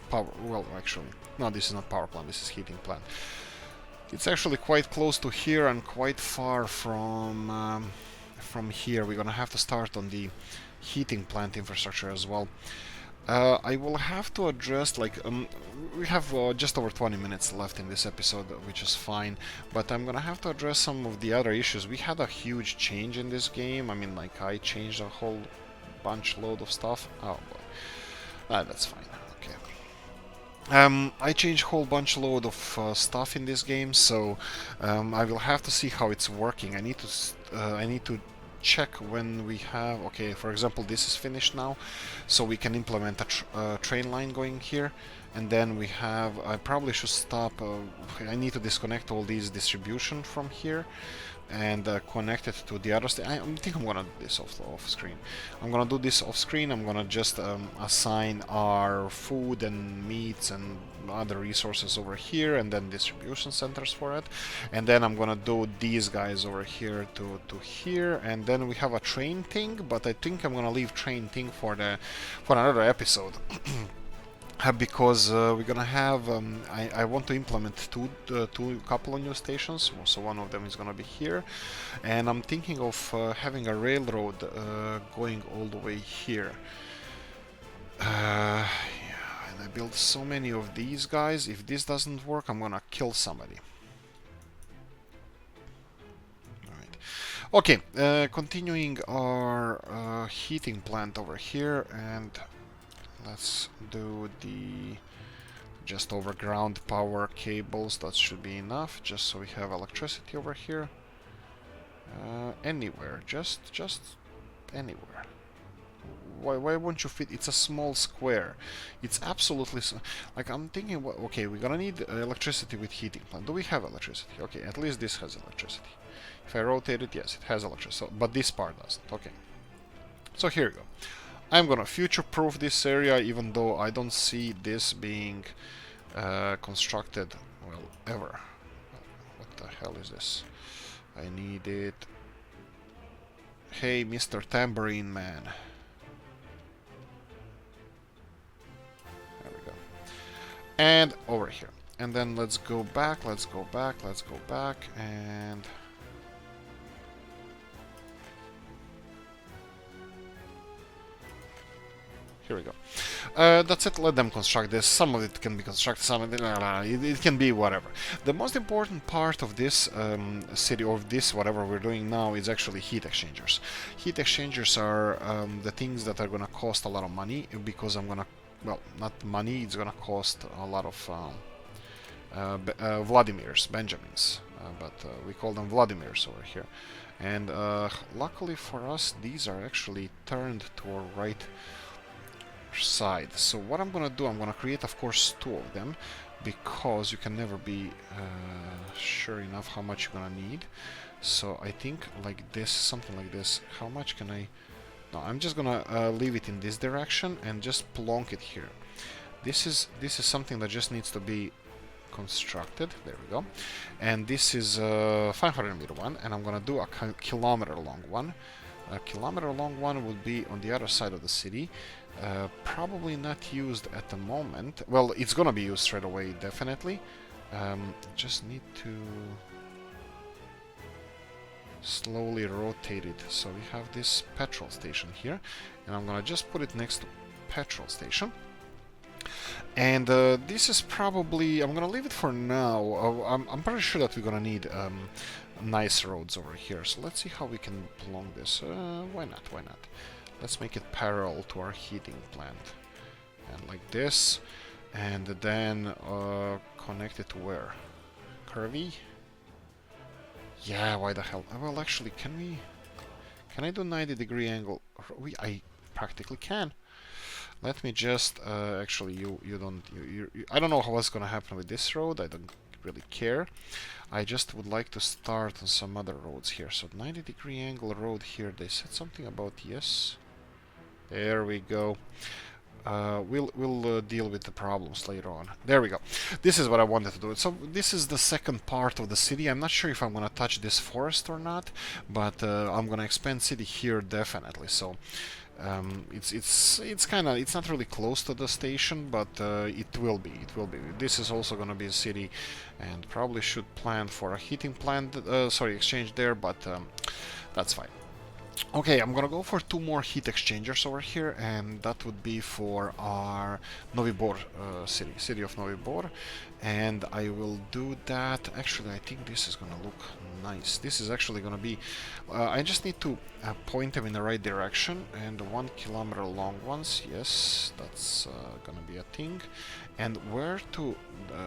power. Well, actually, no, this is not power plant. This is heating plant. It's actually quite close to here and quite far from here. We're gonna have to start on the heating plant infrastructure as well. I will have to address, like, we have just over 20 minutes left in this episode, which is fine, but I'm gonna have to address some of the other issues. We had a huge change in this game. I mean, like, I changed a whole load of stuff. Oh boy. That's fine. Okay. I changed a whole load of stuff in this game, so I will have to see how it's working. I need to check when we have. Okay, for example, this is finished now, so we can implement a train line going here, And then we have, I probably should stop, I need to disconnect all these distribution from here and connect it to the other I think I'm gonna do this off screen. I'm gonna do this off screen. I'm gonna just assign our food and meats and other resources over here, and then distribution centers for it. And then I'm gonna do these guys over here to here, and then we have a train thing, but I think I'm gonna leave train thing for another episode. Because we're gonna have I want to implement two couple of new stations, so one of them is gonna be here, and I'm thinking of having a railroad going all the way here. Yeah, and I built so many of these guys. If this doesn't work, I'm gonna kill somebody. Alright. Okay, continuing our heating plant over here, and let's do the just overground power cables. That should be enough, just so we have electricity over here. Anywhere, just anywhere. Why won't you fit? It's a small square. It's absolutely like I'm thinking. Okay, we're gonna need electricity with heating plant. Do we have electricity? Okay, at least this has electricity. If I rotate it, yes, it has electricity. So, but this part doesn't. Okay. So here we go. I'm gonna future-proof this area, even though I don't see this being constructed, well, ever. What the hell is this? I need it. Hey, Mr. Tambourine Man. There we go. And over here. And then let's go back, and... Here we go. That's it. Let them construct this. Some of it can be constructed, some of it, it can be whatever. The most important part of this city, or this whatever we're doing now, is actually heat exchangers. Heat exchangers are the things that are gonna cost a lot of money, because I'm gonna, well, not money, it's gonna cost a lot of Vladimirs, Benjamins, but we call them Vladimirs over here. And luckily for us, these are actually turned to our right side. So what I'm gonna do, I'm gonna create, of course, two of them, because you can never be sure enough how much you're gonna need. So I think like this, something like this. How much can I... No, I'm just gonna leave it in this direction and just plonk it here. This is something that just needs to be constructed. There we go. And this is a 500-meter one, and I'm gonna do a kilometer long one. A kilometer long one would be on the other side of the city. Probably not used at the moment. Well, it's gonna be used straight away, definitely. Just need to slowly rotate it. So we have this petrol station here, and I'm gonna just put it next to petrol station. And this is probably... I'm gonna leave it for now. I'm pretty sure that we're gonna need nice roads over here. So let's see how we can plonk this. Why not? Why not? Let's make it parallel to our heating plant. And like this. And then connect it to where? Curvy? Yeah, why the hell? Well, actually, can we... Can I do 90-degree angle? I practically can. Let me just... actually, you don't... I don't know what's gonna happen with this road. I don't really care. I just would like to start on some other roads here. So 90-degree angle road here. They said something about yes. There we go. We'll deal with the problems later on. There we go. This is what I wanted to do. So this is the second part of the city. I'm not sure if I'm gonna touch this forest or not, but I'm gonna expand city here definitely. So it's kind of, it's not really close to the station, but it will be. This is also gonna be a city, and probably should plan for a heating plant. Sorry, exchange there, but that's fine. Okay, I'm gonna go for two more heat exchangers over here, and that would be for our Novi Bor city of Novi Bor, and I will do that. Actually, I think this is gonna look nice. This is actually gonna be... I just need to point them in the right direction, and 1 kilometer long ones. Yes, that's gonna be a thing. And where to...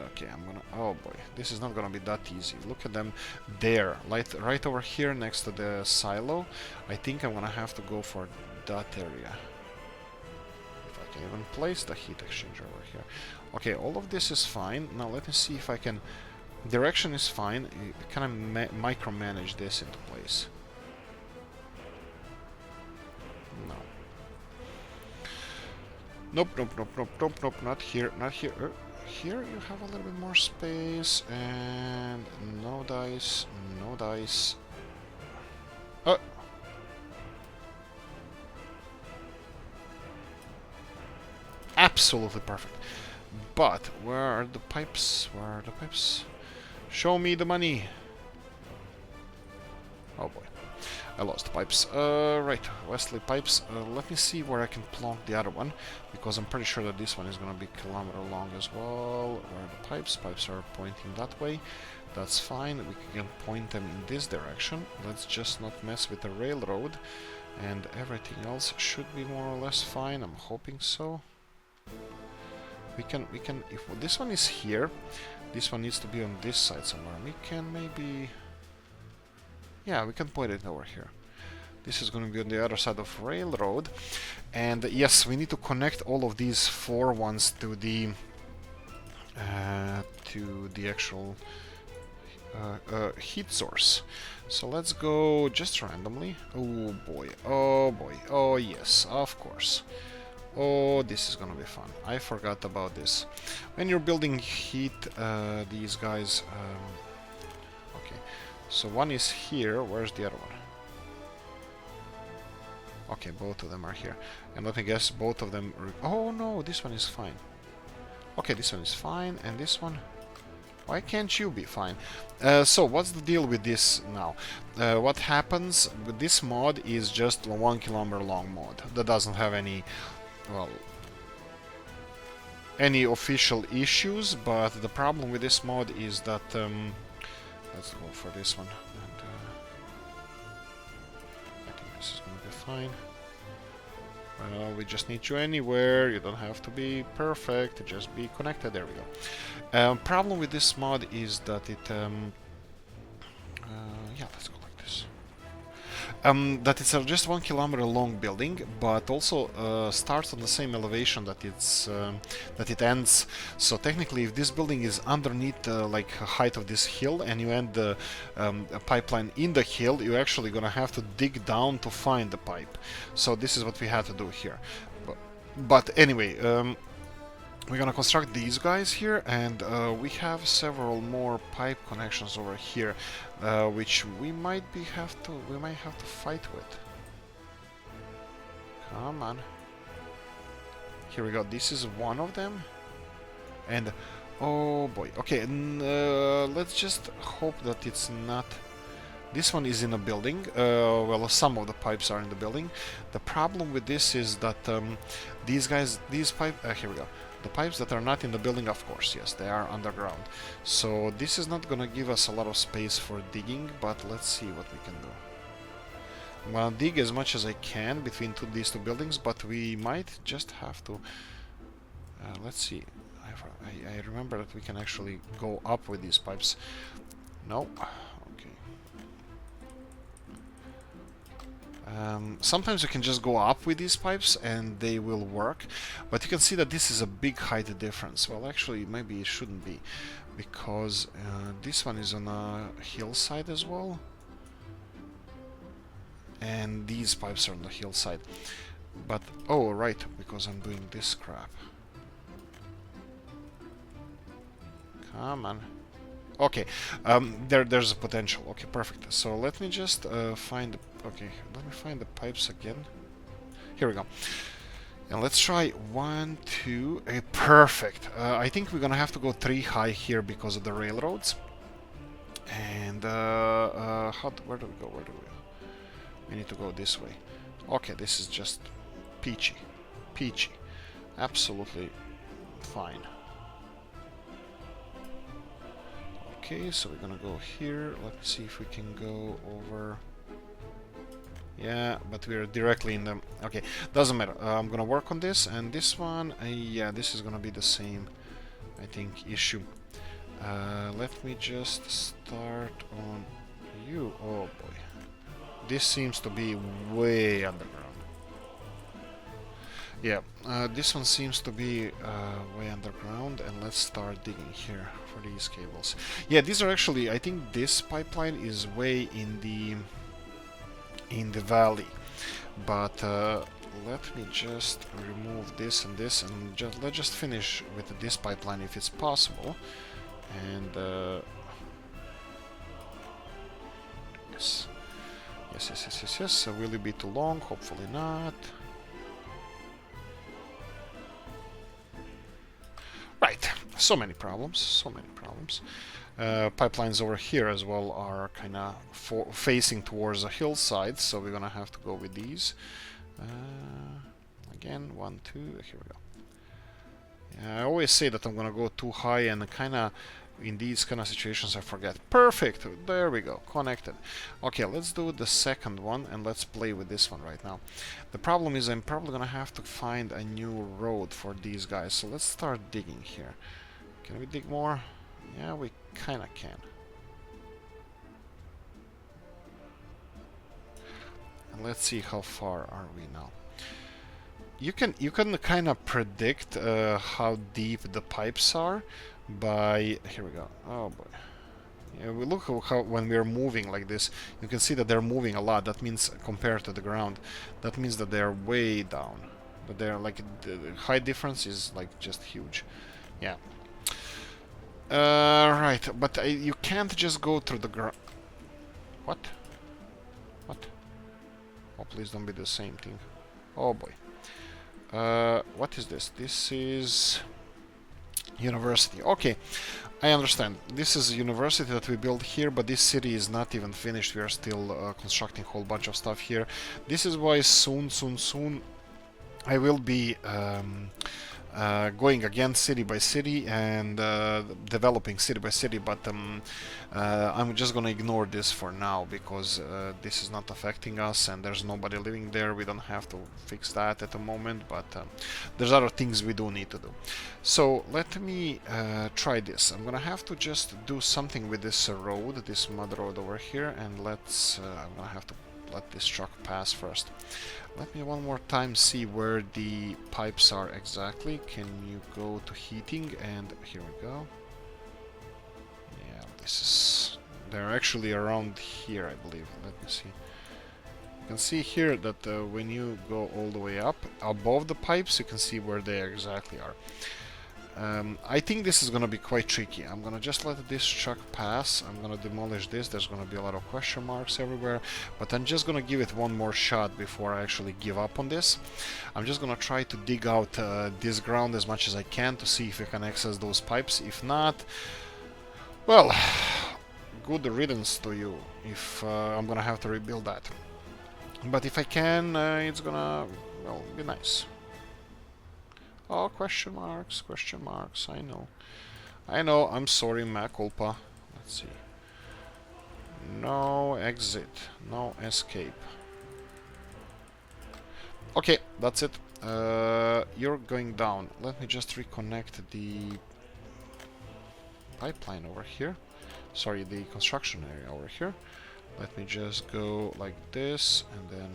okay, I'm gonna... Oh boy, this is not gonna be that easy. Look at them there, right over here next to the silo. I think I'm gonna have to go for that area. If I can even place the heat exchanger over here. Okay, all of this is fine. Now let me see if I can... Direction is fine. Can I micromanage this into place? No. Nope, nope, nope, nope, nope, nope, not here, not here. Here you have a little bit more space, and no dice, no dice. Absolutely perfect. But where are the pipes? Where are the pipes? Show me the money. Oh boy, I lost the pipes. Right, Wesley pipes. Let me see where I can plonk the other one, because I'm pretty sure that this one is gonna be a kilometer long as well. Where are the pipes? Pipes are pointing that way. That's fine. We can point them in this direction. Let's just not mess with the railroad, and everything else should be more or less fine. I'm hoping so. We can, if this one is here, this one needs to be on this side somewhere. We can maybe, yeah, we can point it over here. This is going to be on the other side of railroad, and yes, we need to connect all of these 4 ones to the actual heat source. So let's go just randomly. Oh boy, oh boy, oh yes, of course. Oh, this is gonna be fun. I forgot about this. When you're building heat, these guys... okay, so one is here. Where's the other one? Okay, both of them are here. And let me guess, both of them... Oh no, this one is fine. Okay, this one is fine, and this one... Why can't you be fine? So, what's the deal with this now? What happens with this mod is just a 1 kilometer long mod. That doesn't have any... well, any official issues, but the problem with this mod is that let's go for this one, and I think this is gonna be fine. Well, we just need you anywhere. You don't have to be perfect, just be connected. There we go. Problem with this mod is that it yeah, let's go like this. That it's just 1 kilometer long building, but also starts on the same elevation that it ends. So technically, if this building is underneath like height of this hill, and you end the pipeline in the hill, you're actually gonna have to dig down to find the pipe. So this is what we had to do here. But anyway. We're gonna construct these guys here, and we have several more pipe connections over here, which we might have to fight with. Come on. Here we go. This is one of them, and oh boy. Okay, let's just hope that it's not. This one is in a building. Well, some of the pipes are in the building. The problem with this is that these pipes. Here we go. The pipes that are not in the building, of course, yes, they are underground. So this is not gonna give us a lot of space for digging, but let's see what we can do. I'm gonna dig as much as I can between these two buildings, but we might just have to... let's see. I remember that we can actually go up with these pipes. No. Sometimes you can just go up with these pipes and they will work, but you can see that this is a big height difference. Well, actually, maybe it shouldn't be, because this one is on a hillside as well, and these pipes are on the hillside. But, oh, right, because I'm doing this crap. Come on. Okay, there's a potential. Okay, perfect. So let me just find... Okay, let me find the pipes again. Here we go. And let's try 1, 2... perfect. I think we're gonna have to go 3 high here because of the railroads. And where do we go? We need to go this way. Okay, this is just peachy. Peachy. Absolutely fine. Okay, so we're gonna go here. Let's see if we can go over... Yeah, but we're directly in the... Okay, doesn't matter. I'm gonna work on this, and this one... yeah, this is gonna be the same, I think, issue. Let me just start on you. Oh boy. This seems to be way underground. Yeah, this one seems to be way underground, and let's start digging here for these cables. Yeah, these are actually, I think this pipeline is way in the valley, but let me just remove this and let's just finish with this pipeline if it's possible. And yes, yes. So will it be too long? Hopefully not. Right, so many problems, so many problems. Pipelines over here as well are kind of facing towards a hillside, so we're gonna have to go with these. Again, 1, 2, here we go. Yeah, I always say that I'm gonna go too high, and kind of in these kind of situations I forget. Perfect, there we go, connected. Okay, let's do the second one, and let's play with this one right now. The problem is I'm probably gonna have to find a new road for these guys, so let's start digging here. Can we dig more? Yeah, we kind of can. And let's see how far are we now. You can kind of predict how deep the pipes are by, here we go. Oh boy. Yeah, we look how when we're moving like this, you can see that they're moving a lot. That means compared to the ground, that means that they're way down. But they're like the height difference is like just huge. Yeah. Right, but you can't just go through the ground. What? What? Oh, please don't be the same thing. Oh boy. What is this? This is university. Okay, I understand. This is a university that we built here, but this city is not even finished. We are still constructing a whole bunch of stuff here. This is why soon I will be going again city by city and developing city by city, but I'm just gonna ignore this for now because this is not affecting us and there's nobody living there. We don't have to fix that at the moment, but there's other things we do need to do. So let me try this. I'm gonna have to just do something with this road, this mud road over here, and let's I'm gonna have to let this truck pass first. Let me one more time see where the pipes are exactly. Can you go to heating? And here we go. Yeah, this is... they're actually around here, I believe. Let me see. You can see here that when you go all the way up, above the pipes, you can see where they exactly are. I think this is gonna be quite tricky. I'm gonna just let this truck pass. I'm gonna demolish this. There's gonna be a lot of question marks everywhere, but I'm just gonna give it one more shot before I actually give up on this. I'm just gonna try to dig out this ground as much as I can to see if I can access those pipes. If not, well, good riddance to you if I'm gonna have to rebuild that. But if I can, it's gonna, well, be nice. Oh, question marks, I know. I'm sorry, mea culpa. Let's see. No exit, no escape. Okay, that's it. You're going down. Let me just reconnect the pipeline over here. Sorry, the construction area over here. Let me just go like this, and then...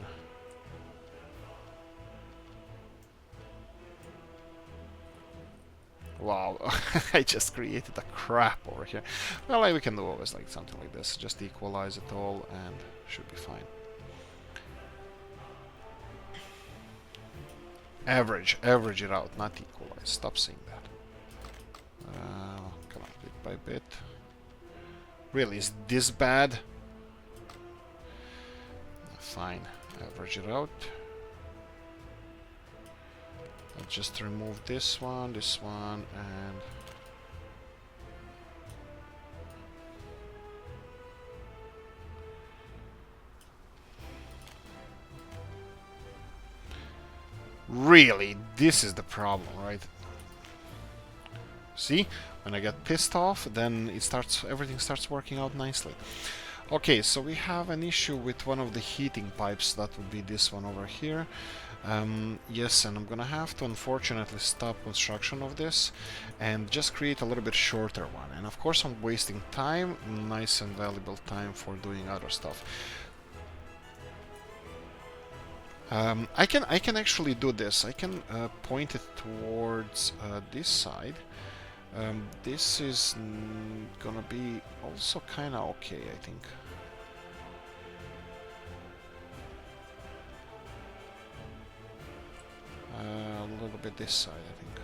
Wow, I just created a crap over here. Well, we can do always like something like this. Just equalize it all and should be fine. Average it out, not equalize. Stop saying that. Come on, bit by bit. Really, is this bad? Fine, average it out. Let's just remove this one, and... Really, this is the problem, right? See? When I get pissed off, then everything starts working out nicely. Okay, so we have an issue with one of the heating pipes. That would be this one over here. Yes, and I'm gonna have to unfortunately stop construction of this and just create a little bit shorter one. And of course I'm wasting time, nice and valuable time for doing other stuff. I can actually do this. I can point it towards this side. This is gonna be also kind of okay, I think. A little bit this side, I think.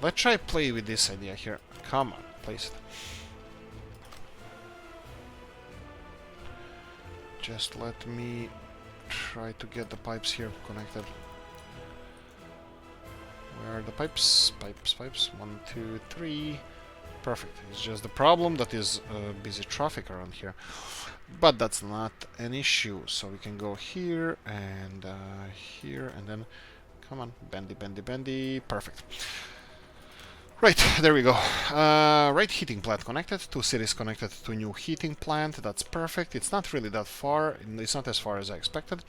Let's try play with this idea here. Come on, place it. Just let me try to get the pipes here connected. Where are the pipes? Pipes. 1, 2, 3. Perfect. It's just the problem that is busy traffic around here. But that's not an issue. So we can go here, and then... Come on. Bendy. Perfect. Right, there we go. Right heating plant connected. 2 cities connected to new heating plant. That's perfect. It's not really that far. It's not as far as I expected.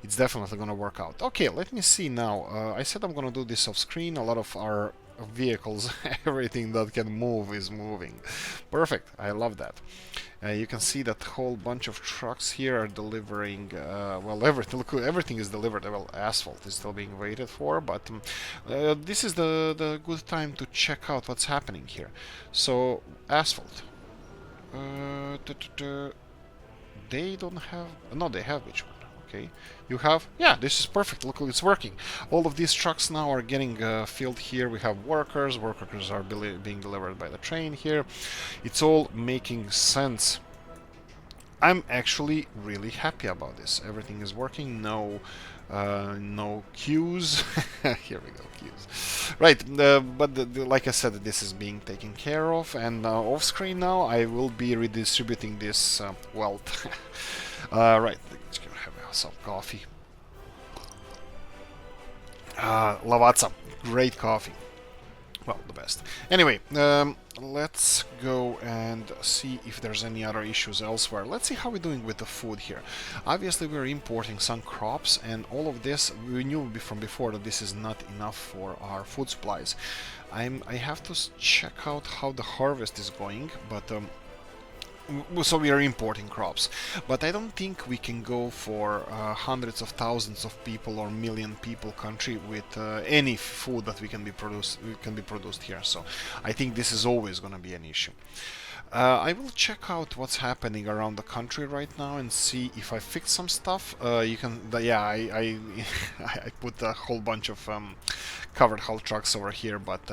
It's definitely gonna work out. Okay, let me see now. I said I'm gonna do this off screen. A lot of our vehicles, everything that can move is moving. Perfect. I love that. You can see that whole bunch of trucks here are delivering, well, everything is delivered. Well, asphalt is still being waited for, but this is the good time to check out what's happening here. So, asphalt. They don't have... No, they have which one? Okay. You have... Yeah, this is perfect. Look, it's working. All of these trucks now are getting filled here. We have workers. Workers are being delivered by the train here. It's all making sense. I'm actually really happy about this. Everything is working. No queues. Here we go, queues. Right, but like I said, this is being taken care of, and off screen now I will be redistributing this wealth. Right, let's go have some coffee. Lavazza, great coffee. Well, the best. Anyway, let's go and see if there's any other issues elsewhere. Let's see how we're doing with the food here. Obviously, we're importing some crops, and all of this, we knew from before that this is not enough for our food supplies. I have to check out how the harvest is going, but... so we are importing crops, but I don't think we can go for hundreds of thousands of people or million people country with any food that can be produced here. So I think this is always going to be an issue. I will check out what's happening around the country right now and see if I fixed some stuff. You can, yeah, I put a whole bunch of covered hull trucks over here, but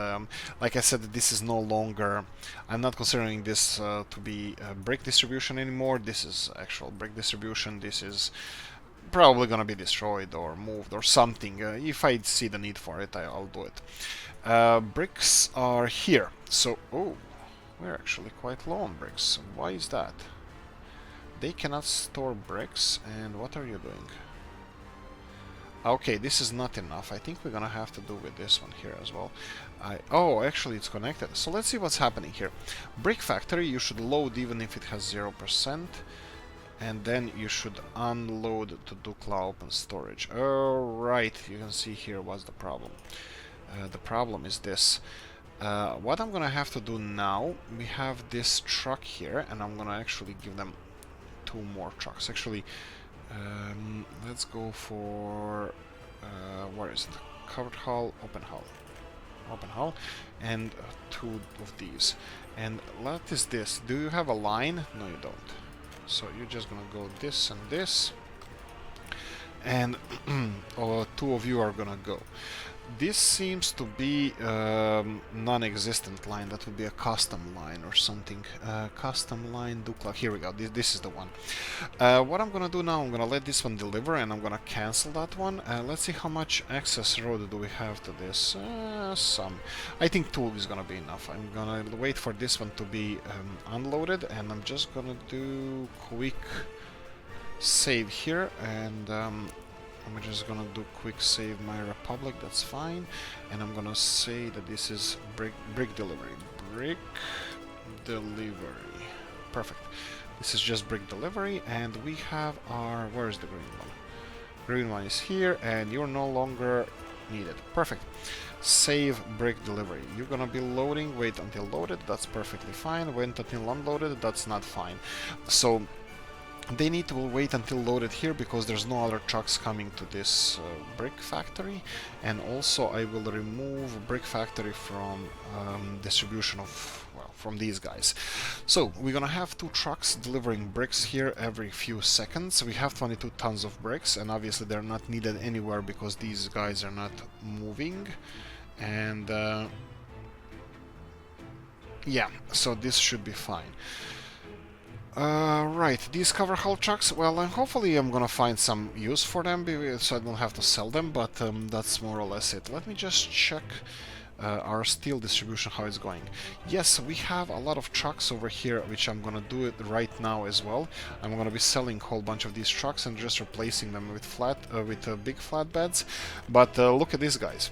like I said, this is no longer... I'm not considering this to be brick distribution anymore. This is actual brick distribution. This is probably gonna be destroyed or moved or something. If I see the need for it, I'll do it. Bricks are here, so... Oh, we're actually quite low on bricks. Why is that? They cannot store bricks, and what are you doing? Okay, this is not enough. I think we're gonna have to do with this one here as well. Oh, actually it's connected. So let's see what's happening here. Brick factory, you should load even if it has 0%. And then you should unload to Dukla open storage. Alright, you can see here what's the problem. The problem is this. What I'm gonna have to do now, we have this truck here, and I'm gonna actually give them 2 more trucks. Actually, let's go for where is it? Covered hull, open hull, and 2 of these. And what is this? Do you have a line? No, you don't. So you're just gonna go this and this, and 2 of you are gonna go. This seems to be non-existent line. That would be a custom line or something. Custom line, Dukla. Here we go. This is the one. What I'm gonna do now, I'm gonna let this one deliver, and I'm gonna cancel that one. Let's see how much access road do we have to this. Some. I think 2 is gonna be enough. I'm gonna wait for this one to be unloaded, and I'm just gonna do quick save here, and I'm just gonna do quick save my Republic, that's fine, and I'm gonna say that this is brick delivery. Brick delivery. Perfect. This is just brick delivery, and we have our... Where is the green one? Green one is here, and you're no longer needed. Perfect. Save brick delivery. You're gonna be loading, wait until loaded, that's perfectly fine. Wait until unloaded, that's not fine. So They need to wait until loaded here because there's no other trucks coming to this brick factory, and also I will remove brick factory from distribution of, well, from these guys. So we're gonna have 2 trucks delivering bricks here every few seconds. We have 22 tons of bricks, and obviously they're not needed anywhere because these guys are not moving. And yeah, so this should be fine. Right, these cover hull trucks, well, hopefully I'm gonna find some use for them, so I don't have to sell them, but that's more or less it. Let me just check our steel distribution, how it's going. Yes, we have a lot of trucks over here, which I'm gonna do it right now as well. I'm gonna be selling a whole bunch of these trucks and just replacing them with big flatbeds, but look at these guys.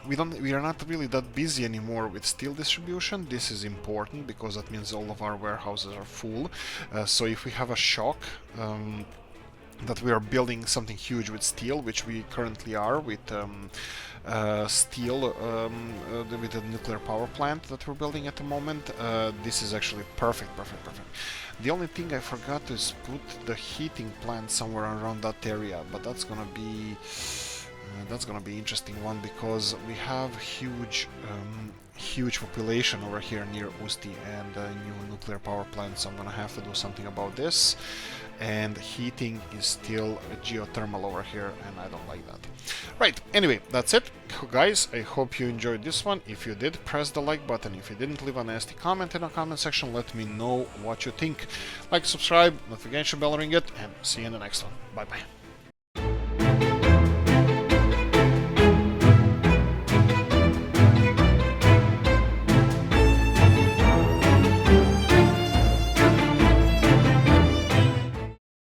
We are not really that busy anymore with steel distribution. This is important because that means all of our warehouses are full. So if we have a shock that we are building something huge with steel, which we currently are with steel with the nuclear power plant that we're building at the moment, this is actually perfect. The only thing I forgot is put the heating plant somewhere around that area, but that's gonna be interesting one because we have huge population over here near Usti and a new nuclear power plant, so I'm gonna have to do something about this. And heating is still geothermal over here, and I don't like that. Right, anyway, that's it. Guys, I hope you enjoyed this one. If you did, press the like button. If you didn't, leave a nasty comment in the comment section. Let me know what you think. Like, subscribe, notification bell, ring it, and see you in the next one. Bye-bye.